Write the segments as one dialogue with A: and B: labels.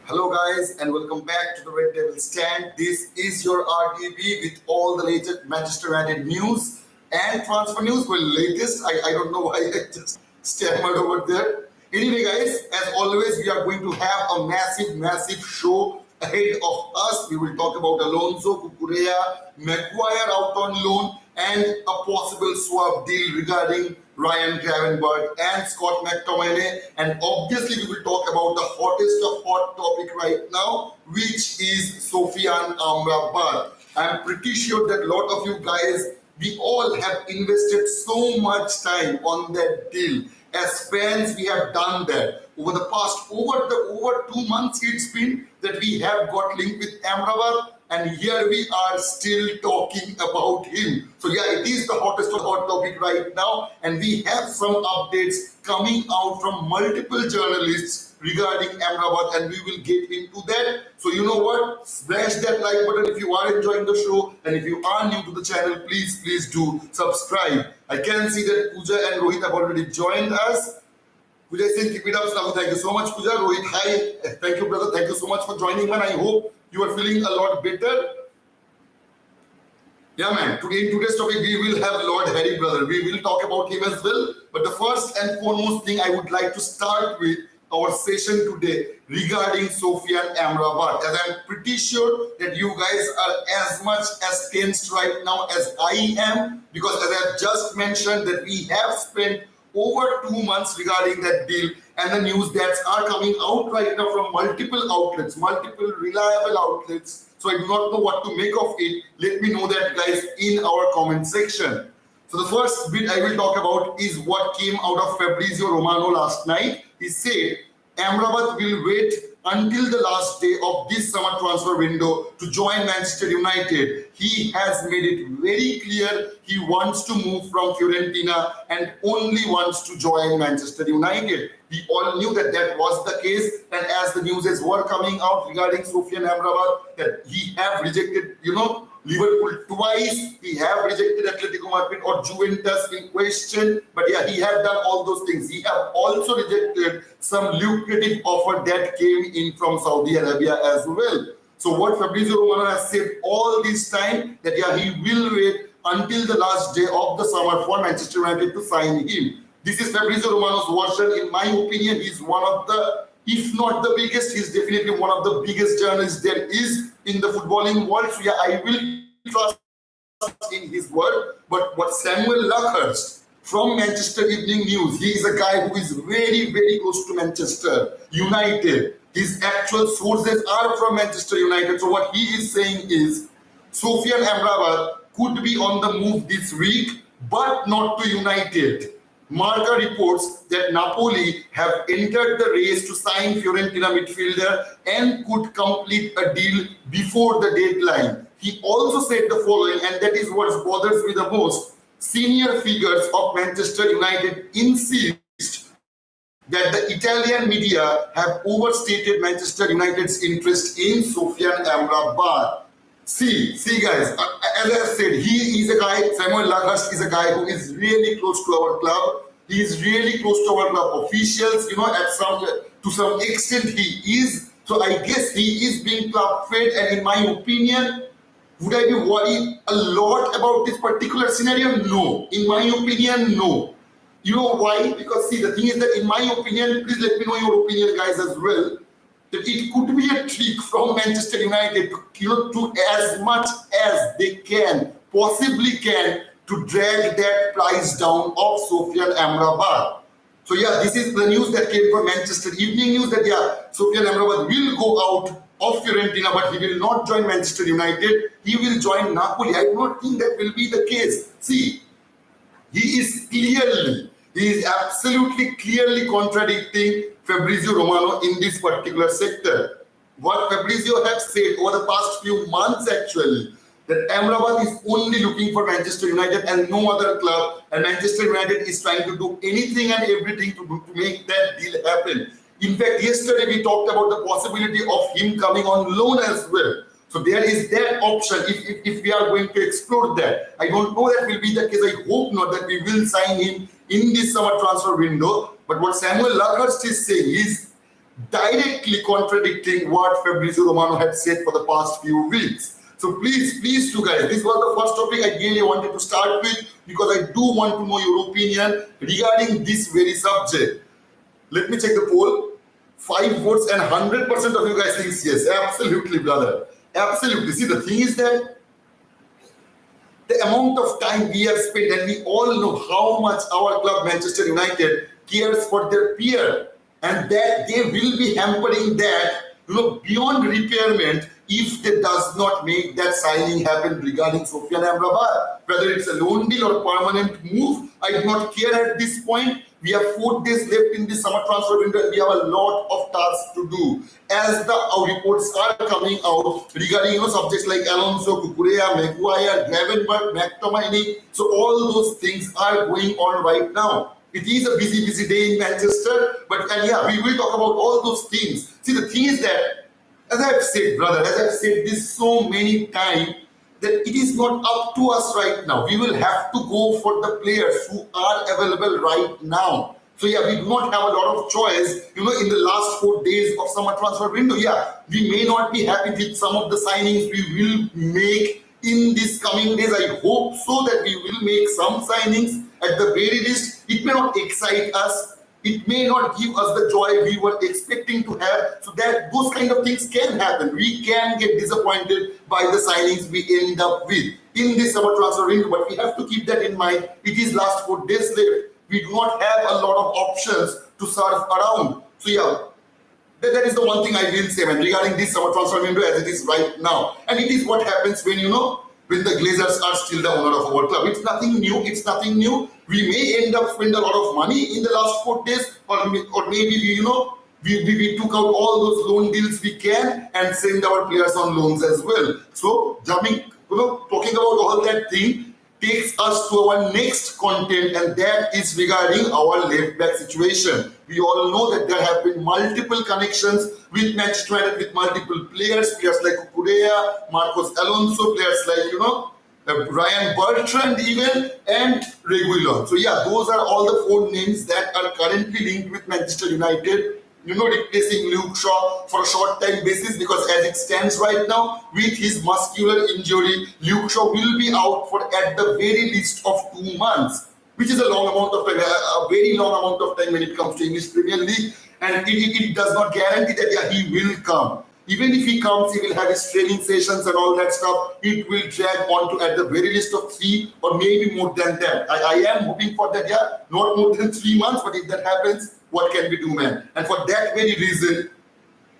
A: Hello guys and welcome back to the Red Devil Stand. This is your RDB with all the latest Manchester United news and transfer news. Well, latest, I don't know why I just stammered over there. Anyway guys, as always we are going to have a massive show ahead of us. We will talk about Alonso, Cucurella, Maguire out on loan and a possible swap deal regarding Ryan Gravenberch and Scott McTominay, and obviously we will talk about the hottest of hot topic right now, which is Sofyan Amrabat. I'm pretty sure that a lot of you guys, we all have invested so much time on that deal. As fans, we have done that over the past over 2 months. It's been that we have got linked with Amrabat, and here we are still talking about him. So yeah, it is the hottest of hot topic right now, and we have some updates coming out from multiple journalists regarding Amrabat, and we will get into that. So you know what? Smash that like button if you are enjoying the show, and if you are new to the channel, please do subscribe. I can see that Pooja and Rohit have already joined us. Pooja is saying keep it up, Slavu. Thank you so much, Pooja. Rohit, hi. Thank you, brother. Thank you so much for joining, man. I hope you are feeling a lot better. Yeah, man. Today, in today's topic, we will have Lord Harry, brother. We will talk about him as well. But the first and foremost thing I would like to start with our session today regarding Sofyan Amrabat, as I'm pretty sure that you guys are as much as tensed right now as I am, because as I've just mentioned that we have spent over 2 months regarding that deal, and the news that are coming out right now from multiple outlets, multiple reliable outlets. So I do not know what to make of it. Let me know that, guys, in our comment section. So the first bit I will talk about is what came out of Fabrizio Romano last night. He said Amrabat will wait until the last day of this summer transfer window to join Manchester United. He has made it very clear he wants to move from Fiorentina and only wants to join Manchester United. We all knew that that was the case, and as the news were coming out regarding Sofyan Amrabat, that he have rejected, Liverpool twice, he have rejected Atletico Madrid or Juventus in question, but yeah, he have done all those things. He have also rejected some lucrative offer that came in from Saudi Arabia as well. So what Fabrizio Romano has said all this time, that yeah, he will wait until the last day of the summer for Manchester United to sign him. This is Fabrizio Romano's version. In my opinion, he's one of the, if not the biggest, he's definitely one of the biggest journalists there is in the footballing world. So yeah, I will trust in his word. But what Samuel Luckhurst from Manchester Evening News, he is a guy who is very close to Manchester United. His actual sources are from Manchester United. So what he is saying is Sofyan Amrabat could be on the move this week, but not to United. Marca reports that Napoli have entered the race to sign Fiorentina midfielder and could complete a deal before the deadline. He also said the following, and that is what bothers me the most. Senior figures of Manchester United insist that the Italian media have overstated Manchester United's interest in Sofyan Amrabat. See guys, as I said, he is a guy, Samuel Luckhurst is a guy who is really close to our club. He is really close to our club officials, to some extent he is. So I guess he is being club fed, and in my opinion, would I be worried a lot about this particular scenario? No. In my opinion, no. You know why? Because see, the thing is that in my opinion, please let me know your opinion, guys, as well, that it could be a trick from Manchester United to as much as they possibly can, to drag that price down of Sofyan Amrabat. So yeah, this is the news that came from Manchester Evening News, that yeah, Sofyan Amrabat will go out of Fiorentina, but he will not join Manchester United. He will join Napoli. I do not think that will be the case. See, he is absolutely clearly contradicting Fabrizio Romano in this particular sector. What Fabrizio has said over the past few months actually, that Amrabat is only looking for Manchester United and no other club, and Manchester United is trying to do anything and everything to make that deal happen. In fact, yesterday we talked about the possibility of him coming on loan as well. So there is that option if we are going to explore that. I don't know that will be the case. I hope not that we will sign him in this summer transfer window. But what Samuel Luckhurst is saying is directly contradicting what Fabrizio Romano had said for the past few weeks. So please do guys, this was the first topic I really wanted to start with because I do want to know your opinion regarding this very subject. Let me check the poll. 5 votes and 100% of you guys thinks yes. Absolutely, brother. Absolutely. See, the thing is that the amount of time we have spent, and we all know how much our club Manchester United cares for their peer, and that they will be hampering that, beyond repairment if they does not make that signing happen regarding Sofiane Amrabat. Whether it's a loan deal or a permanent move, I do not care at this point. We have 4 days left in the summer transfer window. We have a lot of tasks to do. As our reports are coming out regarding subjects like Alonso, Cucurella, Maguire, Gravenberch, McTominay, so all those things are going on right now. It is a busy day in Manchester, and yeah, we will talk about all those things. See, the thing is that, as I've said, brother, as I've said this so many times, that it is not up to us right now. We will have to go for the players who are available right now. So yeah, we do not have a lot of choice, in the last 4 days of summer transfer window. Yeah, we may not be happy with some of the signings we will make in these coming days. I hope so that we will make some signings at the very least. It may not excite us. It may not give us the joy we were expecting to have, so that those kind of things can happen. We can get disappointed by the signings we end up with in this summer transfer window, but we have to keep that in mind. It is last 4 days left. We do not have a lot of options to surf around. So yeah, that is the one thing I will say, man, regarding this summer transfer window as it is right now. And it is what happens when, when the Glazers are still the owner of our club. It's nothing new. It's nothing new. We may end up spending a lot of money in the last 4 days, or maybe we took out all those loan deals we can and send our players on loans as well. So talking about all that thing takes us to our next content, and that is regarding our left back situation. We all know that there have been multiple connections with Manchester United with multiple players like Cucurella, Marcos Alonso, players like Ryan Bertrand even, and Reguilon. So yeah, those are all the 4 names that are currently linked with Manchester United, replacing Luke Shaw for a short-time basis, because as it stands right now, with his muscular injury, Luke Shaw will be out for at the very least of 2 months, which is a long amount of time, a very long amount of time when it comes to English Premier League, and it does not guarantee that he will come. Even if he comes, he will have his training sessions and all that stuff. It will drag on to at the very least of 3 or maybe more than that. I am hoping for that, not more than 3 months, but if that happens, what can we do, man? And for that very reason,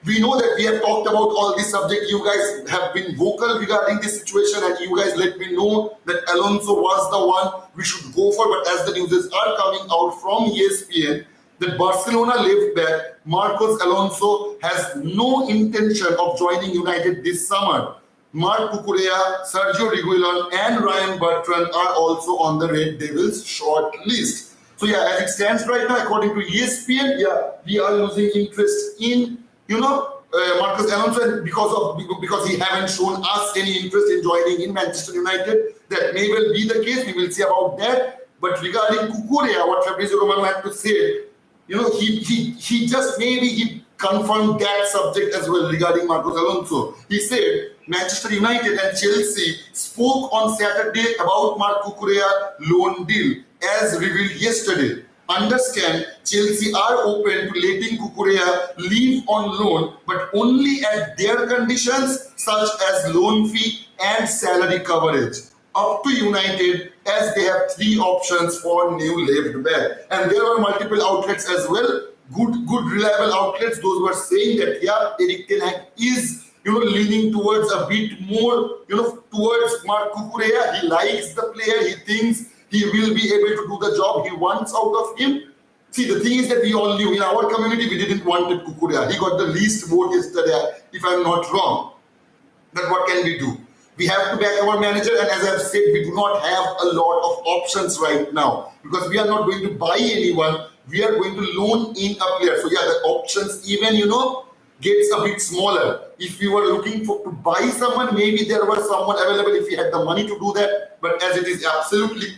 A: we know that we have talked about all this subject. You guys have been vocal regarding this situation, and you guys let me know that Alonso was the one we should go for. But as the news are coming out from ESPN, that Barcelona left back Marcos Alonso has no intention of joining United this summer. Marc Cucurella, Sergio Reguilon, and Ryan Bertrand are also on the Red Devils short list. So yeah, as it stands right now, according to ESPN, we are losing interest in, Marcos Alonso, because he haven't shown us any interest in joining in Manchester United. That may well be the case. We will see about that. But regarding Cucurella, what Fabrizio Romano had to say, he just he confirmed that subject as well regarding Marcos Alonso. He said Manchester United and Chelsea spoke on Saturday about Marc Cucurella loan deal, as revealed yesterday. Understand, Chelsea are open to letting Cucurella leave on loan, but only at their conditions, such as loan fee and salary coverage. Up to United, as they have 3 options for new left back. And there were multiple outlets as well, good reliable outlets. Those were saying that Erik ten Hag is leaning towards a bit more towards Marc Cucurella. He likes the player. He thinks he will be able to do the job he wants out of him. See, the thing is that we all knew in our community we didn't want Cucurella. He got the least vote yesterday, if I'm not wrong. But what can we do? We have to back our manager, and as I've said, we do not have a lot of options right now because we are not going to buy anyone. We are going to loan in a player. So the options even gets a bit smaller. If we were looking to buy someone, maybe there was someone available if we had the money to do that. But as it is absolutely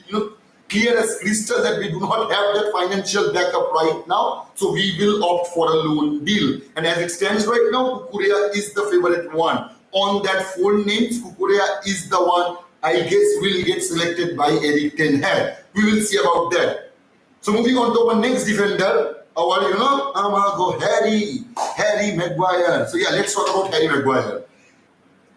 A: clear as crystal that we do not have that financial backup right now, so we will opt for a loan deal. And as it stands right now, Kukurea is the favorite one. On that 4 names, Kukurea is the one I guess will get selected by Eric Ten Hag. We will see about that. So moving on to our next defender, our I'm gonna go Harry Maguire. So yeah, let's talk about Harry Maguire.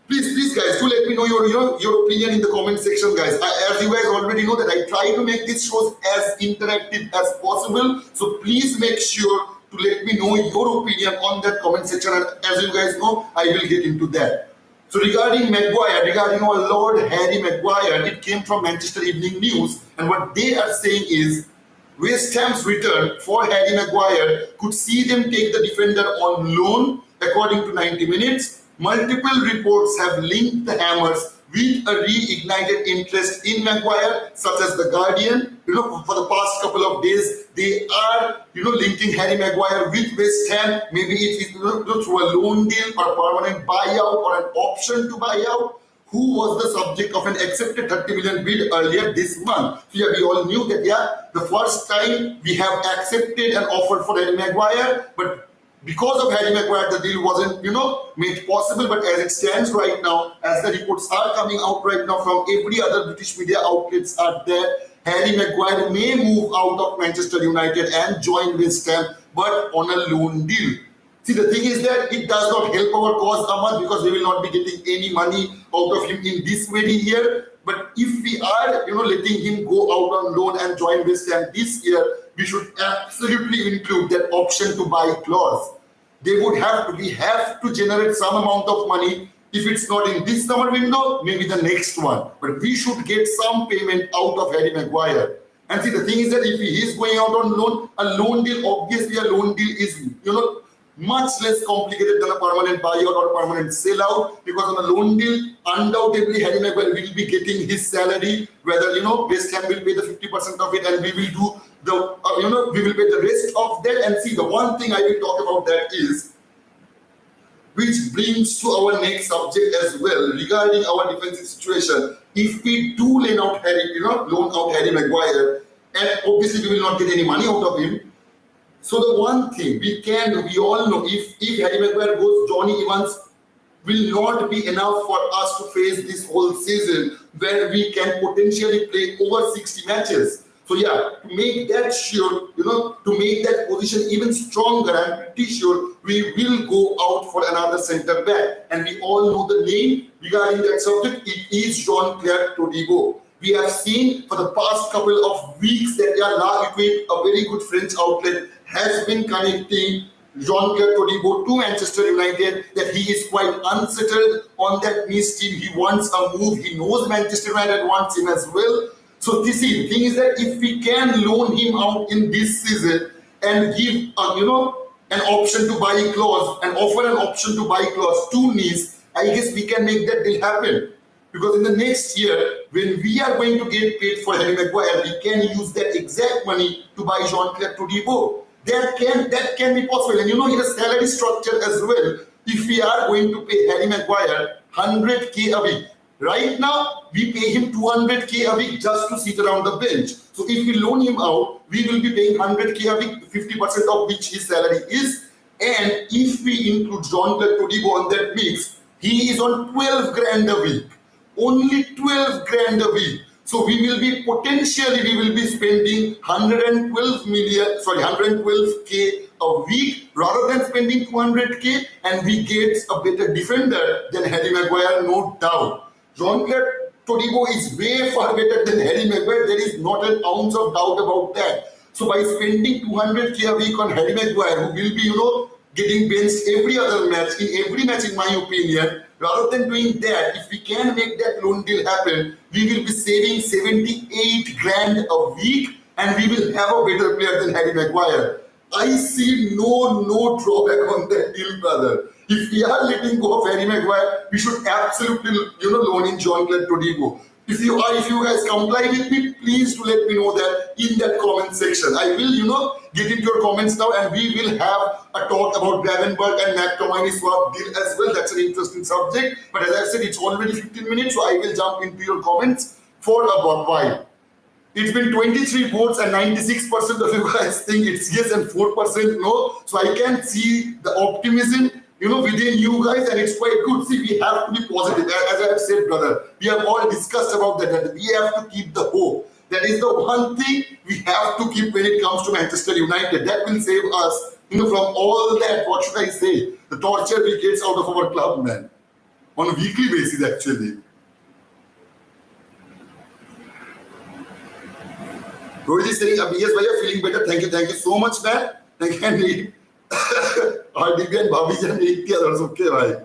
A: Please guys, do let me know your opinion in the comment section, guys. As you guys already know that I try to make these shows as interactive as possible. So please make sure to let me know your opinion on that comment section. And as you guys know, I will get into that. So regarding Maguire, regarding our Lord Harry Maguire, it came from Manchester Evening News, and what they are saying is West Ham's return for Harry Maguire could see them take the defender on loan, according to 90 Minutes. Multiple reports have linked the Hammers with a reignited interest in Maguire, such as The Guardian. For the past couple of days, they are, linking Harry Maguire with West Ham. Maybe it is through a loan deal or a permanent buyout or an option to buy out. Who was the subject of an accepted 30 million bid earlier this month. So yeah, we all knew that, the first time we have accepted an offer for Harry Maguire, but because of Harry Maguire, the deal wasn't, made possible. But as it stands right now, as the reports are coming out right now from every other British media outlets are there, Harry Maguire may move out of Manchester United and join West Ham, but on a loan deal. See, the thing is that it does not help our cause, Ahmad, because we will not be getting any money out of him in this very year. But if we are, letting him go out on loan and join West Ham this year, we should absolutely include that option to buy clause. We have to generate some amount of money. If it's not in this summer window, maybe the next one. But we should get some payment out of Harry Maguire. And see, the thing is that if he is going out on loan, a loan deal, obviously a loan deal is, much less complicated than a permanent buyout or a permanent sellout, because on a loan deal, undoubtedly Harry Maguire will be getting his salary, whether West Ham will pay the 50% of it and we will do we will pay the rest of that. And see, the one thing I will talk about that is, which brings to our next subject as well, regarding our defensive situation. If we do loan out Harry Maguire, and obviously we will not get any money out of him. So the one thing we all know, if Harry Maguire goes, Johnny Evans will not be enough for us to face this whole season, where we can potentially play over 60 matches. So yeah, to make that sure, to make that position even stronger, I'm pretty sure we will go out for another centre back. And we all know the name regarding that subject. It is Jean-Claude Todibo. We have seen for the past couple of weeks that La Equipe, a very good French outlet, has been connecting Jean-Claude Todibo to Manchester United, that he is quite unsettled on that Nice team. He wants a move. He knows Manchester United wants him as well. So the thing is that if we can loan him out in this season and give an option to buy clause and offer an option to buy clause to Nice, I guess we can make that deal happen. Because in the next year, when we are going to get paid for Harry Maguire, we can use that exact money to buy Jean-Claude Todibo. That can be possible. And in a salary structure as well, if we are going to pay Harry Maguire 100k a week, right now we pay him 200k a week just to sit around the bench. So if we loan him out, we will be paying 100k a week, 50% of which his salary is. And if we include Jean-Claude Todibo on that mix, he is on 12 grand a week. Only 12 grand a week. So we will be spending 112k a week rather than spending 200k, and we get a better defender than Harry Maguire, no doubt. Jean-Claude Todibo is way far better than Harry Maguire. There is not an ounce of doubt about that. So by spending 200k a week on Harry Maguire, who will be, getting benched every other match, in my opinion, rather than doing that, if we can make that loan deal happen, we will be saving 78 grand a week, and we will have a better player than Harry Maguire. I see no drawback on that deal, brother. If we are letting go of Harry Maguire, we should absolutely, loan in Jean-Claude Todibo. If you guys comply with me, please do let me know that in that comment section. I will, get into your comments now, and we will have a talk about Gravenberch and McTominay swap deal as well. That's an interesting subject. But as I said, it's already 15 minutes, so I will jump into your comments for a while. It's been 23 votes and 96% of you guys think it's yes and 4% no. So I can see the optimism, within you guys, and it's quite good. See, we have to be positive. As I have said, brother, we have all discussed about that we have to keep the hope. That is the one thing we have to keep when it comes to Manchester United. That will save us, from all that, what should I say, the torture we get out of our club, man. On a weekly basis, actually. Rohit is saying, yes, bhaiya, feeling better. Thank you so much, man. Thank you. RDB and Bhabhi make the others, okay, bhai.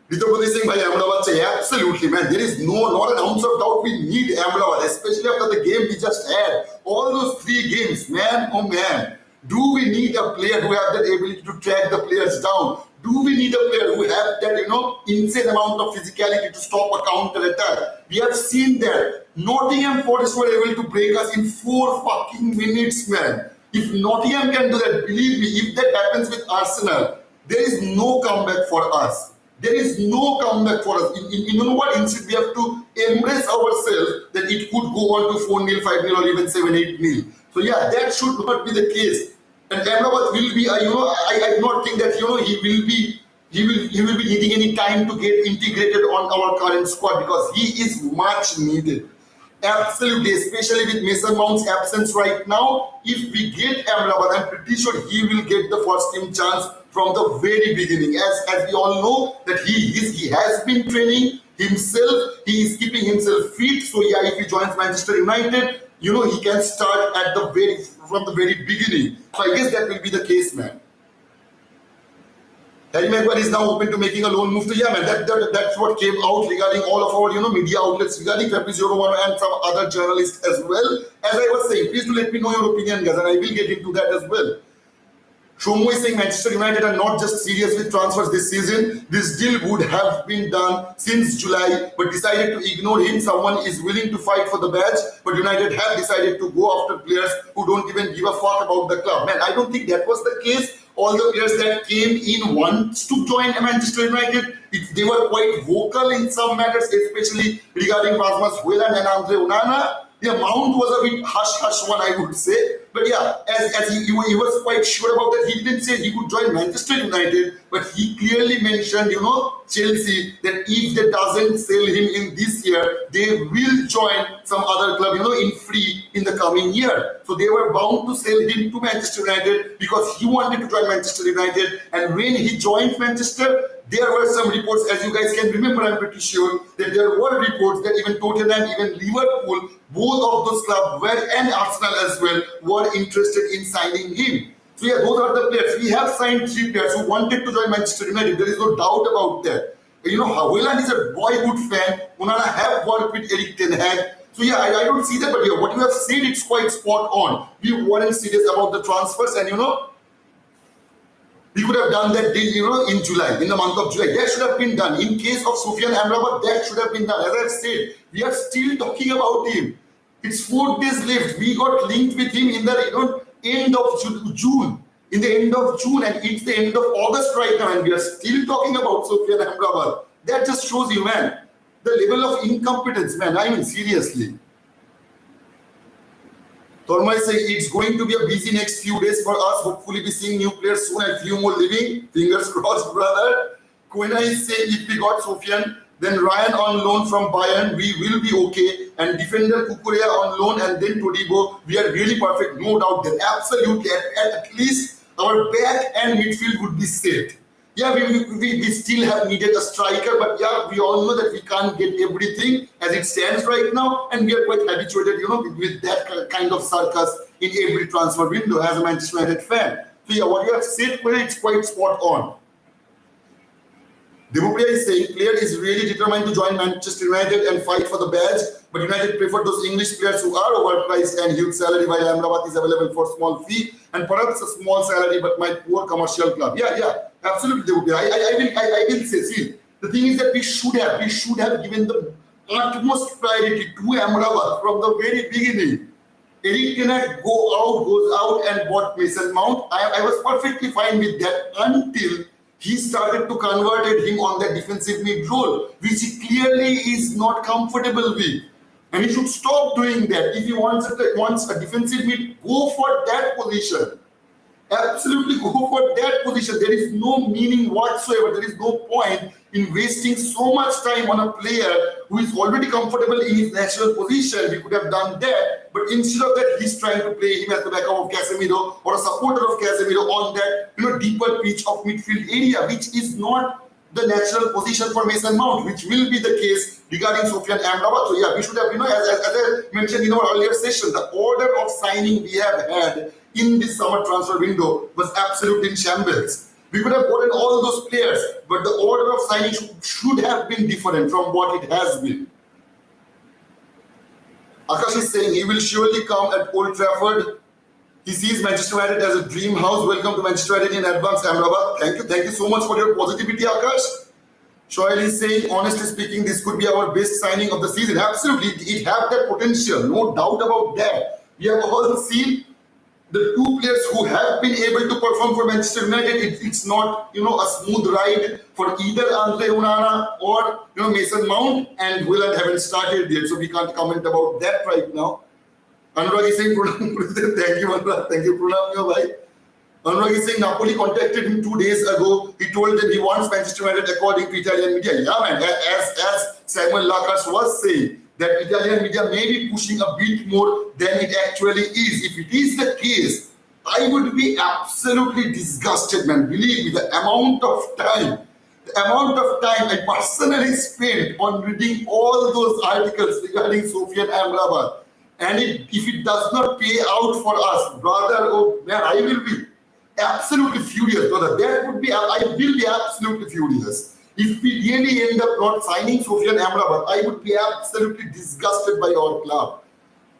A: Vidopati is saying, bhai, AMRABAT chahiye. Absolutely, man. There is not an ounce of doubt we need AMRABAT, especially after the game we just had. All those 3 games, man, oh man. Do we need a player who have that ability to track the players down? Do we need a player who have that, insane amount of physicality to stop a counter attack? We have seen that. Nottingham Forest were able to break us in 4 fucking minutes, man. If Nottingham can do that, believe me, if that happens with Arsenal, there is no comeback for us. There is no comeback for us. You know what? Instead, we have to embrace ourselves that it could go on to 4-0, 5-0, or even 7-8-0. So yeah, that should not be the case. And AMRABAT will be, I do not think that, he will be needing any time to get integrated on our current squad, because he is much needed. Absolutely, especially with Mason Mount's absence right now. If we get AMRABAT, I'm pretty sure he will get the first team chance from the very beginning. As we all know that he has been training himself, he is keeping himself fit. So yeah, if he joins Manchester United, he can start from the very beginning. So I guess that will be the case, man. Harry Maguire is now open to making a loan move to Yemen. That's what came out regarding all of our media outlets, regarding Fabrizio Romano and some other journalists as well. As I was saying, please do let me know your opinion, guys, and I will get into that as well. Shomo is saying Manchester United are not just serious with transfers this season. This deal would have been done since July, but decided to ignore him. Someone is willing to fight for the badge, but United have decided to go after players who don't even give a fuck about the club. Man, I don't think that was the case. All the players that came in once to join Manchester United, they were quite vocal in some matters, especially regarding Rasmus Højlund and Andre Onana. The amount was a bit hush-hush one, I would say. But yeah, as he was quite sure about that. He didn't say he would join Manchester United, but he clearly mentioned, Chelsea, that if they doesn't sell him in this year, they will join some other club, in free in the coming year. So they were bound to sell him to Manchester United because he wanted to join Manchester United. And when he joined Manchester, there were some reports, as you guys can remember, I'm pretty sure, that there were reports that even Tottenham, even Liverpool, both of those clubs and Arsenal as well, were interested in signing him. So yeah, those are the players. We have signed 3 players who wanted to join Manchester United. There is no doubt about that. Højlund is a boyhood fan. Onana have worked with Erik ten Hag. So yeah, I don't see that, but yeah, what you have said, it's quite spot on. We weren't serious about the transfers, and we could have done that deal, in July, in the month of July. That should have been done. In case of Sofyan Amrabat, that should have been done. As I've said, we are still talking about him. It's 4 days left. We got linked with him in the end of June. In the end of June, and it's the end of August right now, and we are still talking about Sofyan Amrabat. That just shows you, man, the level of incompetence, man. I mean, seriously. Torma is saying it's going to be a busy next few days for us. Hopefully be seeing new players soon and few more leaving. Fingers crossed, brother. Koena is saying if we got Sofyan, then Ryan on loan from Bayern, we will be okay. And defender Kukurea on loan, and then Todibo, we are really perfect. No doubt that. Absolutely. At least our back and midfield would be set. Yeah, we still have needed a striker, but yeah, we all know that we can't get everything as it stands right now, and we are quite habituated, with that kind of circus in every transfer window as a Manchester United fan. So yeah, what you have said, it's quite spot on. Devupriya is saying player is really determined to join Manchester United and fight for the badge, but United prefer those English players who are overpriced and huge salary, while Amrabat is available for small fee and perhaps a small salary but my poor commercial club. Yeah, absolutely, Devupriya. I will say, see, the thing is that we should have given the utmost priority to Amrabat from the very beginning. Erik ten Hag goes out and bought Mason Mount. I was perfectly fine with that until he started to convert him on that defensive mid role, which he clearly is not comfortable with. and he should stop doing that. If he wants a defensive mid, go for that position. Absolutely go for that position. There is no meaning whatsoever. There is no point in wasting so much time on a player who is already comfortable in his natural position. He could have done that, but instead of that, he's trying to play him at the backup of Casemiro or a supporter of Casemiro on that deeper pitch of midfield area, which is not the natural position for Mason Mount, which will be the case regarding Sofyan Amrabat. So yeah, we should have, as I mentioned in our earlier session, the order of signing we have had in this summer transfer window was absolutely in shambles. We could have gotten all those players, but the order of signing should have been different from what it has been. Akash is saying he will surely come at Old Trafford. He sees Manchester United as a dream house. Welcome to Manchester United in advance, Amrabat. Thank you so much for your positivity, Akash. Shoail is saying, honestly speaking, this could be our best signing of the season. Absolutely, it has that potential, no doubt about that. We have all seen the two players who have been able to perform for Manchester United. It's not a smooth ride for either Andre Onana or Mason Mount, and Willand haven't started yet, so we can't comment about that right now. Anurag is saying, thank you, Anurag. Thank you, Pranam, bhai. Anurag is saying Napoli contacted him 2 days ago. He told them he wants Manchester United according to Italian media. Yeah, man, as Samuel Lakas was saying, that Italian media may be pushing a bit more than it actually is. If it is the case, I would be absolutely disgusted, man. Believe me, the amount of time I personally spent on reading all those articles regarding Sofyan Amrabat, and if it does not pay out for us, brother, oh man, I will be absolutely furious, brother. I will be absolutely furious. If we really end up not signing Sofyan Amrabat, I would be absolutely disgusted by our club.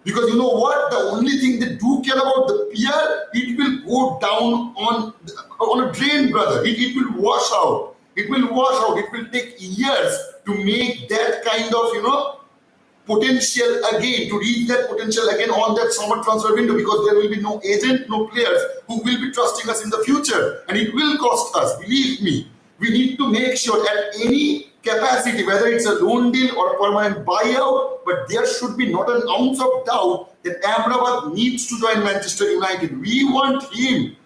A: Because you know what? The only thing they do care about the PR, it will go down on a drain, brother. It will wash out. It will wash out. It will take years to make that kind of, potential again, to reach that potential again on that summer transfer window, because there will be no agent, no players who will be trusting us in the future. And it will cost us, believe me. We need to make sure at any capacity, whether it's a loan deal or a permanent buyout, but there should be not an ounce of doubt that Amrabat needs to join Manchester United. We want him.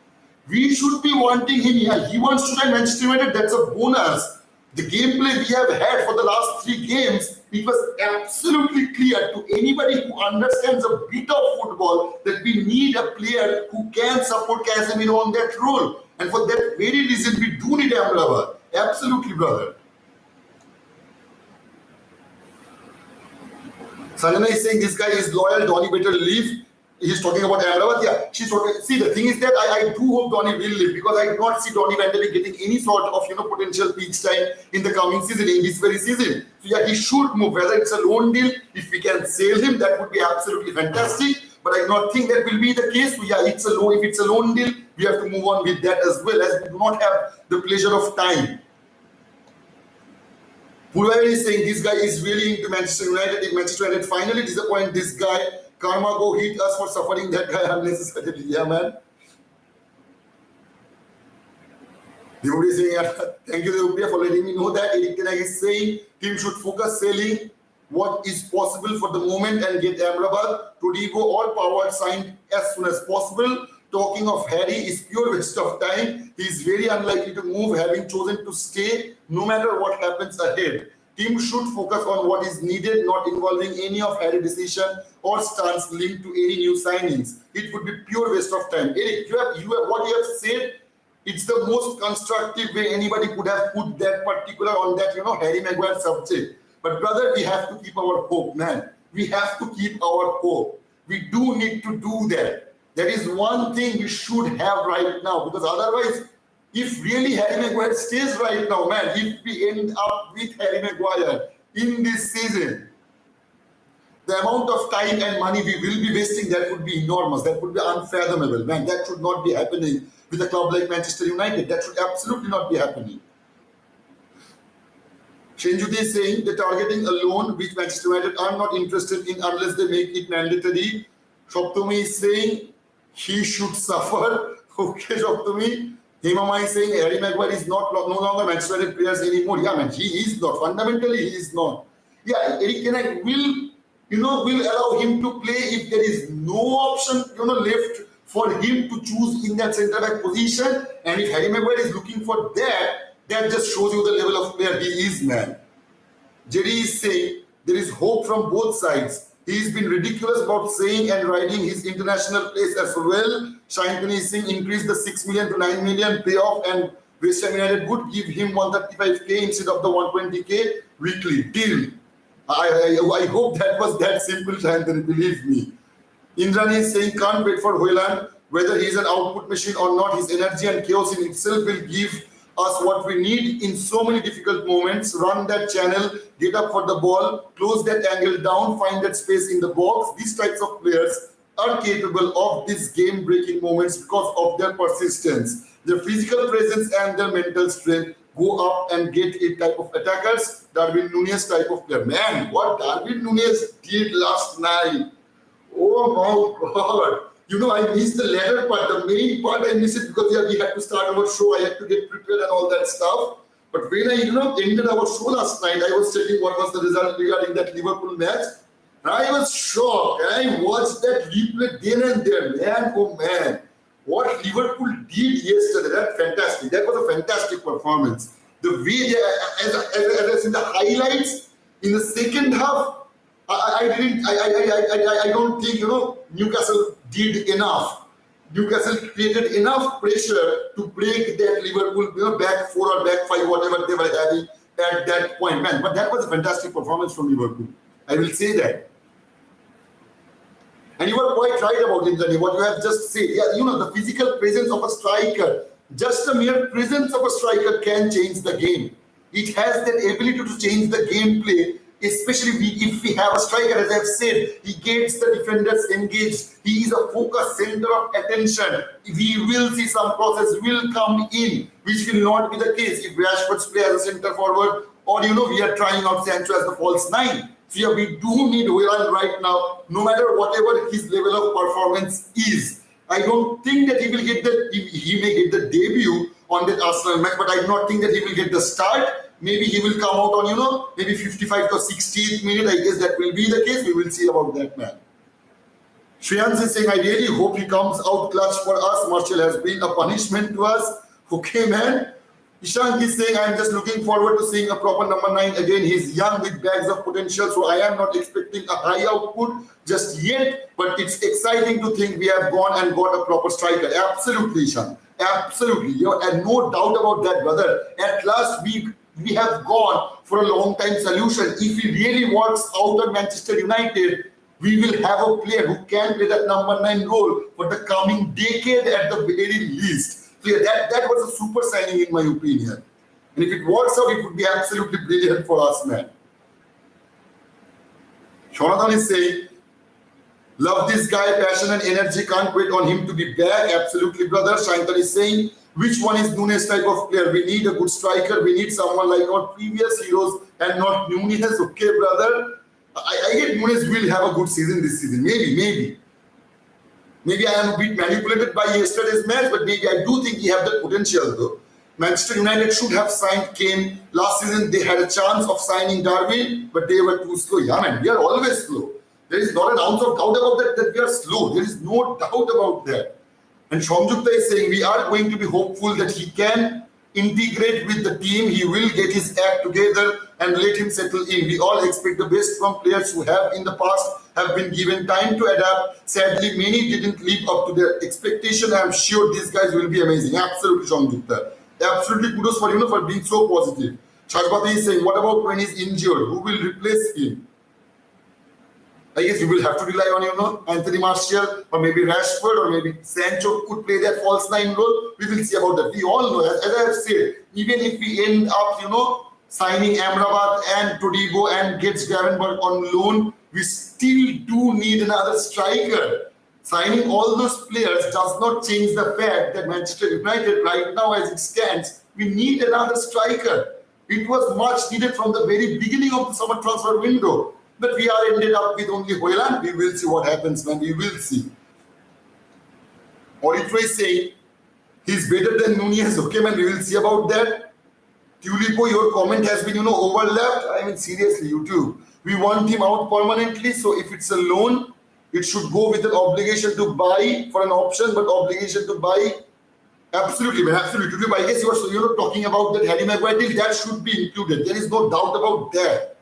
A: We should be wanting him. Yeah, he wants to join Manchester United. That's a bonus. The gameplay we have had for the last 3 games, it was absolutely clear to anybody who understands a bit of football that we need a player who can support Casemiro on that role. And for that very reason, we do need Amrabat. Absolutely, brother. Sanjana is saying this guy is loyal, Donny better leave. He's talking about Amrabat. Yeah, she's talking. See, the thing is that I do hope Donny will leave, because I do not see Donny van de Beek getting any sort of potential pitch time in the coming season, in this very season. So yeah, he should move. Whether it's a loan deal, if we can sell him, that would be absolutely fantastic. But I do not think that will be the case. So yeah, if it's a loan deal, we have to move on with that as well, as we do not have the pleasure of time. Purvail is saying this guy is really into Manchester United. If Manchester United finally disappoint this guy, karma go hit us for suffering that guy unnecessarily. Yeah, man. Devotee is saying, thank you, Devotee, for letting me know that. Eric Tenag is saying team should focus selling what is possible for the moment and get Amrabat, Todibo or Pavard signed as soon as possible. Talking of Harry is pure waste of time. He is very unlikely to move, having chosen to stay no matter what happens ahead. Team should focus on what is needed, not involving any of Harry's decision or stance linked to any new signings. It would be pure waste of time. Eric, what you have said, it's the most constructive way anybody could have put that particular on that, Harry Maguire subject. But brother, we have to keep our hope, man. We have to keep our hope. We do need to do that. That is one thing we should have right now, because otherwise, if really Harry Maguire stays right now, man, if we end up with Harry Maguire in this season, the amount of time and money we will be wasting, that would be enormous. That would be unfathomable, man. That should not be happening with a club like Manchester United. That should absolutely not be happening. Shenjudi is saying they're targeting a loan which Manchester United are not interested in unless they make it mandatory. Shoptumi is saying he should suffer. Okay, Shoptumi. Hemama is saying Harry Maguire is no longer Manchester United players anymore. Yeah, man, he is not. Fundamentally, he is not. Yeah, Eric Tenag will will allow him to play if there is no option, left for him to choose in that centre back position. And if Harry Maguire is looking for that, that just shows you the level of player he is, man. Jerry is saying there is hope from both sides. He's been ridiculous about saying and riding his international place as well. Shantanu is saying increase the 6 million to 9 million payoff, and West Ham United would give him 135k instead of the 120k weekly deal. I hope that was that simple, Shantanu, believe me. Indrani is saying can't wait for Hoyland. Whether he's an output machine or not, his energy and chaos in itself will give us what we need in so many difficult moments. Run that channel, get up for the ball, close that angle down, find that space in the box. These types of players are capable of these game-breaking moments because of their persistence, their physical presence and their mental strength. Go up and get a type of attackers, Darwin Núñez type of player. Man, what Darwin Núñez did last night. Oh my God. I missed the latter part. The main part I missed it because we had to start our show. I had to get prepared and all that stuff. But when I ended our show last night, I was checking what was the result regarding that Liverpool match. And I was shocked. I watched that replay then and there. Man, oh man. What Liverpool did yesterday, that's fantastic. That was a fantastic performance. The way as I said, the highlights in the second half, I don't think Newcastle did enough. Newcastle created enough pressure to break that Liverpool back four or back five, whatever they were having at that point, man. But that was a fantastic performance from Liverpool. I will say that. And you were quite right about it, Johnny, what you have just said. Yeah, the physical presence of a striker, just a mere presence of a striker can change the game. It has that ability to change the gameplay, especially if we have a striker, as I've said, he gets the defenders engaged. He is a focus center of attention. We will see some process will come in, which will not be the case if Rashford's play as a center forward, or we are trying out Sancho as the false nine. So yeah, we do need Hoyland right now, no matter whatever his level of performance is. I don't think that he will get he may get the debut on that Arsenal match, but I do not think that he will get the start. Maybe he will come out on, maybe 55th or 60th minute. I guess that will be the case. We will see about that, man. Shreyans is saying, I really hope he comes out clutch for us. Martial has been a punishment to us. Okay, man. Ishank is saying, I'm just looking forward to seeing a proper number 9 again. He's young with bags of potential, so I am not expecting a high output just yet. But it's exciting to think we have gone and got a proper striker. Absolutely, Ishank. Absolutely. And no doubt about that, brother. At last, we have gone for a long-time solution. If it really works out at Manchester United, we will have a player who can play that number 9 role for the coming decade at the very least. So yeah, that was a super signing in my opinion. And if it works out, it would be absolutely brilliant for us, man. Jonathan is saying, love this guy, passion and energy, can't wait on him to be back. Absolutely, brother. Shankar is saying, which one is Núñez type of player? We need a good striker. We need someone like our previous heroes and not Núñez. Okay, brother. I get Núñez will have a good season this season. Maybe. Maybe I am a bit manipulated by yesterday's match, but maybe I do think he have the potential though. Manchester United should have signed Kane. Last season they had a chance of signing Darwin, but they were too slow. Yeah, man, we are always slow. There is not an ounce of doubt about that we are slow. There is no doubt about that. And Shamjukta is saying we are going to be hopeful that he can integrate with the team. He will get his act together and let him settle in. We all expect the best from players who have in the past have been given time to adapt. Sadly, many didn't live up to their expectation. I'm sure these guys will be amazing. Absolutely, Shamjukta. Absolutely kudos for for being so positive. Sharbati is saying, what about when he's injured? Who will replace him? I guess we will have to rely on, Anthony Martial or maybe Rashford or maybe Sancho could play that false 9 role. We will see about that. We all know, as I have said, even if we end up, signing AMRABAT and Todibo and gets Gravenberg on loan, we still do need another striker. Signing all those players does not change the fact that Manchester United right now as it stands, we need another striker. It was much needed from the very beginning of the summer transfer window. But we are ended up with only Hoyland. We will see what happens, man. We will see. Oritra is saying he's better than Núñez. Okay, man. We will see about that. Tulipo, your comment has been, overlapped. I mean, seriously, you too. We want him out permanently. So if it's a loan, it should go with an obligation to buy for an option, but obligation to buy. Absolutely, man, absolutely. I guess you're talking about that Harry Maguire deal. That should be included. There is no doubt about that.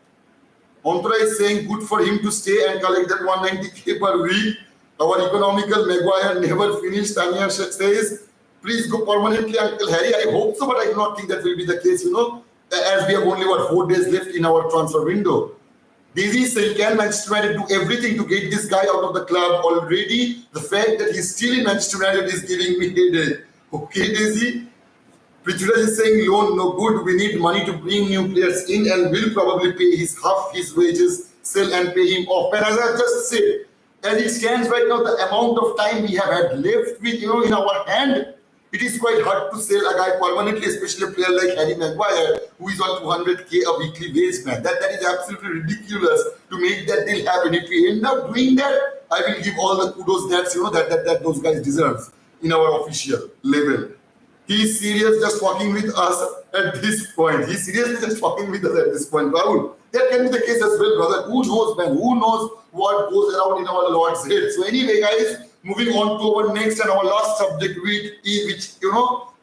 A: Ontra is saying good for him to stay and collect that 190k per week. Our economical Maguire never finished. Tanya says, please go permanently, Uncle Harry. I hope so, but I do not think that will be the case, as we have only 4 days left in our transfer window. Daisy is saying, can Manchester United do everything to get this guy out of the club already? The fact that he's still in Manchester United is giving me headache. Okay, Daisy. Prithviraj is saying, loan no good. We need money to bring new players in and will probably pay half his wages, sell and pay him off. And as I just said, as it stands right now, the amount of time we have had left with, in our hand, it is quite hard to sell a guy permanently, especially a player like Harry Maguire, who is on 200k a weekly wage, man. That is absolutely ridiculous to make that deal happen. If we end up doing that, I will give all the kudos that those guys deserve in our official level. He is serious just fucking with us at this point. He's seriously just fucking with us at this point, Rahul. That can be the case as well, brother. Who knows, man? Who knows what goes around in our Lord's head? So anyway, guys, moving on to our next and our last subject, which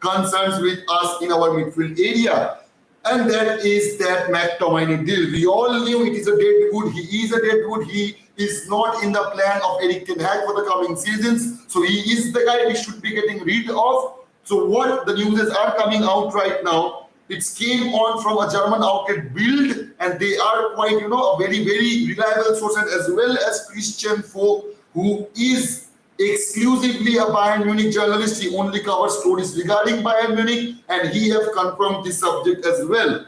A: concerns with us in our midfield area. And that is that McTominay deal. We all knew it is a dead wood. He is a dead wood. He is not in the plan of Erik ten Hag for the coming seasons. So he is the guy we should be getting rid of. So what the news are coming out right now, it came on from a German outlet Bild, and they are quite, a very, very reliable source, and as well as Christian Folk, who is exclusively a Bayern Munich journalist. He only covers stories regarding Bayern Munich, and he have confirmed this subject as well.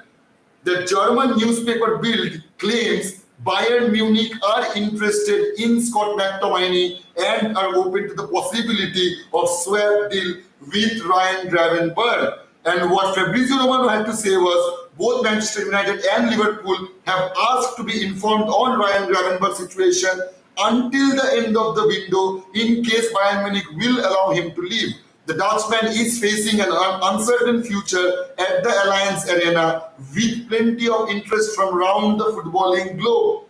A: The German newspaper Bild claims Bayern Munich are interested in Scott McTominay and are open to the possibility of swap deal with Ryan Gravenberch. And what Fabrizio Romano had to say was, both Manchester United and Liverpool have asked to be informed on Ryan Gravenberch's situation until the end of the window in case Bayern Munich will allow him to leave. The Dutchman is facing an uncertain future at the Allianz Arena with plenty of interest from around the footballing globe.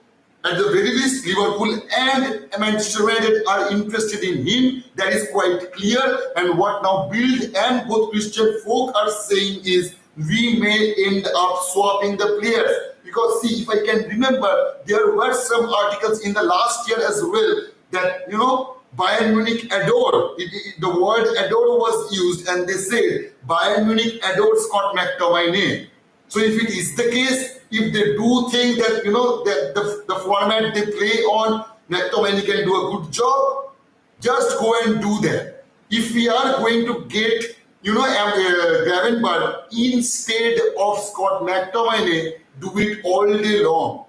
A: At the very least, Liverpool and Manchester United are interested in him. That is quite clear. And what now Bild and both Christian Folk are saying is we may end up swapping the players. Because see, if I can remember, there were some articles in the last year as well that, Bayern Munich adore. The word adore was used, and they said Bayern Munich adores Scott McTominay. So if it is the case, if they do think that that the format they play on, McTominay can do a good job, just go and do that. If we are going to get Gravenberch instead of Scott McTominay, do it all day long.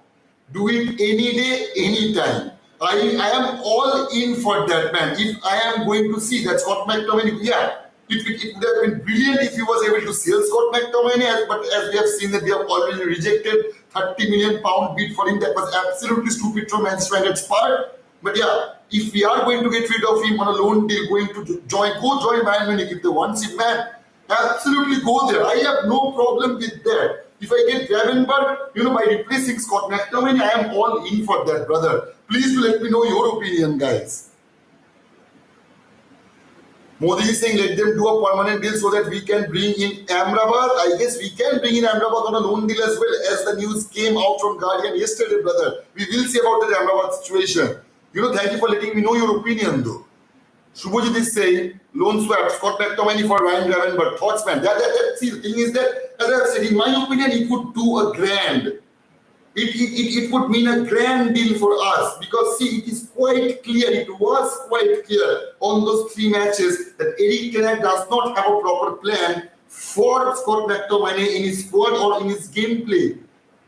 A: Do it any day, anytime. I am all in for that, man. If I am going to see that Scott McTominay, it would have been brilliant if he was able to sell Scott McTominay, but as we have seen that we have already rejected £30 million bid for him. That was absolutely stupid from Manchester United's part. But if we are going to get rid of him on a loan deal, go join Bayern Munich if they want him, man. Absolutely go there. I have no problem with that. If I get Gravenberch, by replacing Scott McTominay, I am all in for that, brother. Please do let me know your opinion, guys. Modi is saying let them do a permanent deal so that we can bring in AMRABAT. I guess we can bring in AMRABAT on a loan deal as well, as the news came out from Guardian yesterday, brother. We will see about the AMRABAT situation. Thank you for letting me know your opinion, though. Shubhajit is saying loan swap, Scott McTominay for Ryan Gravenberch. Thoughts, man. See, the thing is that, as I have said, in my opinion, it would do a grand. It would mean a grand deal for us, because see, it is quite clear, it was quite clear on those 3 matches that Erik ten Hag does not have a proper plan for Scott McTominay in his squad or in his gameplay.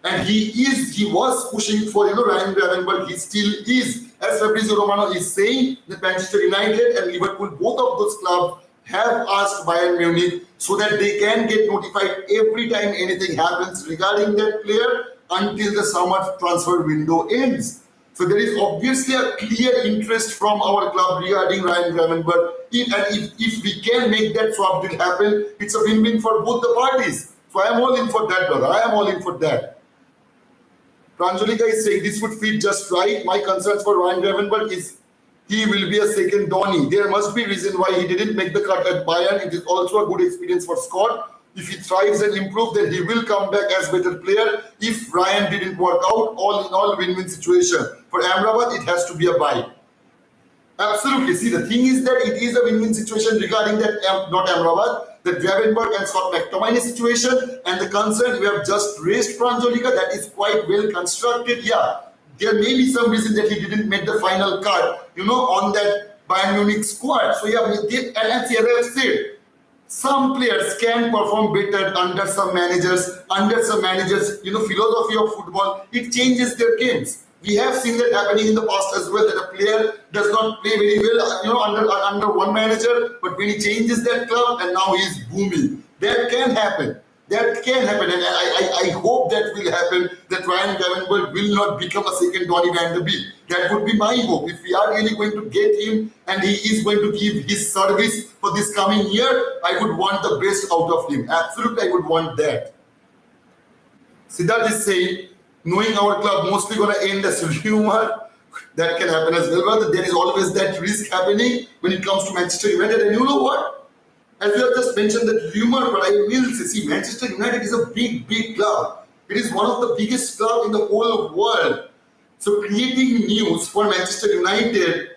A: And he was pushing for Ryan Gravenberch, he still is. As Fabrizio Romano is saying, that Manchester United and Liverpool, both of those clubs, have asked Bayern Munich so that they can get notified every time anything happens regarding that player until the summer transfer window ends. So there is obviously a clear interest from our club regarding Ryan Gravenberch. If we can make that swap deal happen, it's a win-win for both the parties. So I am all in for that, brother. I am all in for that. Pranjalika is saying this would fit just right. My concerns for Ryan Gravenberch is he will be a second Donny. There must be reason why he didn't make the cut at Bayern. It is also a good experience for Scott. If he thrives and improves, then he will come back as better player. If Ryan didn't work out, all in all, win-win situation. For Amrabat, it has to be a buy. Absolutely. See, the thing is that it is a win-win situation regarding that, not Amrabat, the Gravenberch and Scott McTominay situation, and the concern we have just raised, Pranjalika, that is quite well constructed. Yeah, there may be some reason that he didn't make the final cut, on that Bayern Munich squad. So yeah, and as I have said, some players can perform better under some managers, philosophy of football. It changes their games. We have seen that happening in the past as well, that a player does not play very well, under one manager, but when he changes that club and now he is booming. That can happen. That can happen, and I hope that will happen, that Ryan Gravenberch will not become a second Donny van de Beek. That would be my hope. If we are really going to get him and he is going to give his service for this coming year, I would want the best out of him. Absolutely, I would want that. Siddharth is saying, knowing our club mostly going to end as rumor, that can happen as well. But there is always that risk happening when it comes to Manchester United. And you know what? As we have just mentioned that rumor, but I will say, Manchester United is a big, big club. It is one of the biggest clubs in the whole world. So creating news for Manchester United,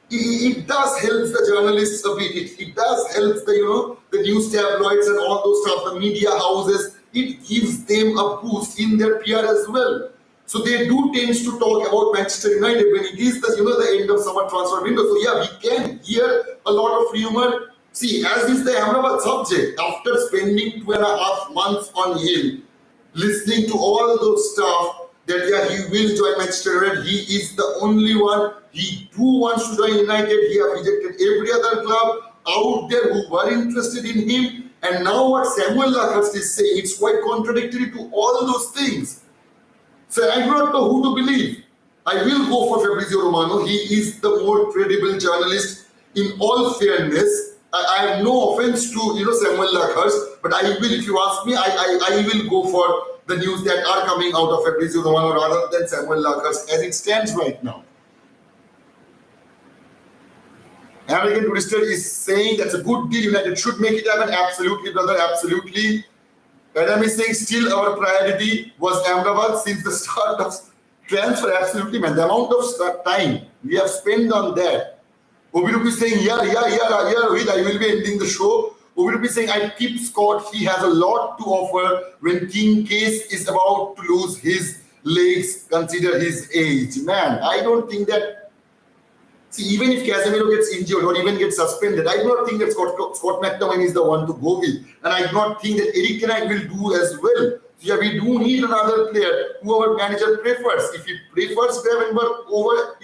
A: it does help the journalists a bit. It does help the news tabloids and all those stuff, the media houses. It gives them a boost in their PR as well. So they do tend to talk about Manchester United when it is the end of summer transfer window. So yeah, we can hear a lot of rumor. See, as is the Amrabat subject, after spending 2.5 months on him, listening to all those stuff, that yeah, he will join Manchester United, he is the only one, he too wants to join United, he has rejected every other club out there who were interested in him, and now what Samuel Lakhurst is saying, it's quite contradictory to all those things. So I do not know who to believe. I will go for Fabrizio Romano, he is the more credible journalist. In all fairness, I have no offense to Samuel Lakhurst, but I will, if you ask me, I will go for the news that are coming out of Fabrizio Romano rather than Samuel Lakhurst as it stands right now. American Twister is saying that's a good deal. United should make it happen. Absolutely, brother. Absolutely. Adam is saying still our priority was Amrabat since the start of transfer. Absolutely, man. The amount of time we have spent on that. Obirup is saying, yeah, Rohit, I will be ending the show. Obirup is saying, I keep Scott. He has a lot to offer when King Case is about to lose his legs, consider his age. Man, I don't think that. See, even if Casemiro gets injured or even gets suspended, I do not think that Scott McTominay is the one to go with. And I do not think that Eric Ten Hag will do as well. So yeah, we do need another player who our manager prefers. If he prefers Gravenberch over,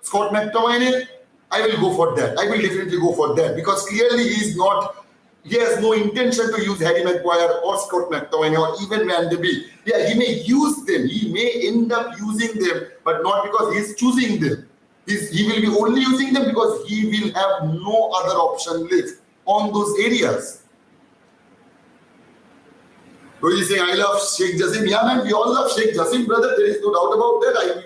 A: Scott McTominay, I will go for that. I will definitely go for that because clearly he has no intention to use Harry Maguire or Scott McTominay or even Van de Beek. Yeah, he may use them. He may end up using them, but not because he is choosing them. He will be only using them because he will have no other option left on those areas. So he's saying, I love Sheikh Jassim. Yeah, man, we all love Sheikh Jassim, brother. There is no doubt about that.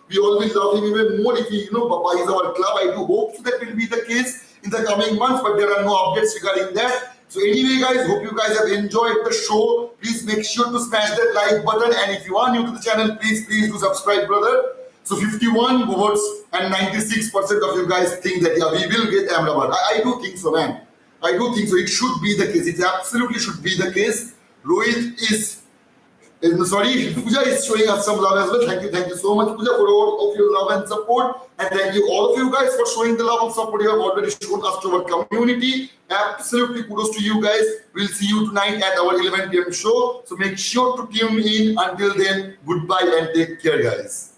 A: We always love him even more if he, buys our club. I do hope that will be the case in the coming months, but there are no updates regarding that. So anyway, guys, hope you guys have enjoyed the show. Please make sure to smash that like button. And if you are new to the channel, please do subscribe, brother. So 51 votes and 96% of you guys think that, yeah, we will get Amrabat. I do think so, man. I do think so. It should be the case. It absolutely should be the case. Rohit Pooja is showing us some love as well. Thank you so much, Pooja, for all of your love and support. And thank you, all of you guys, for showing the love and support you have already shown us to our community. Absolutely kudos to you guys. We'll see you tonight at our 11 p.m. show. So make sure to tune in. Until then, goodbye and take care, guys.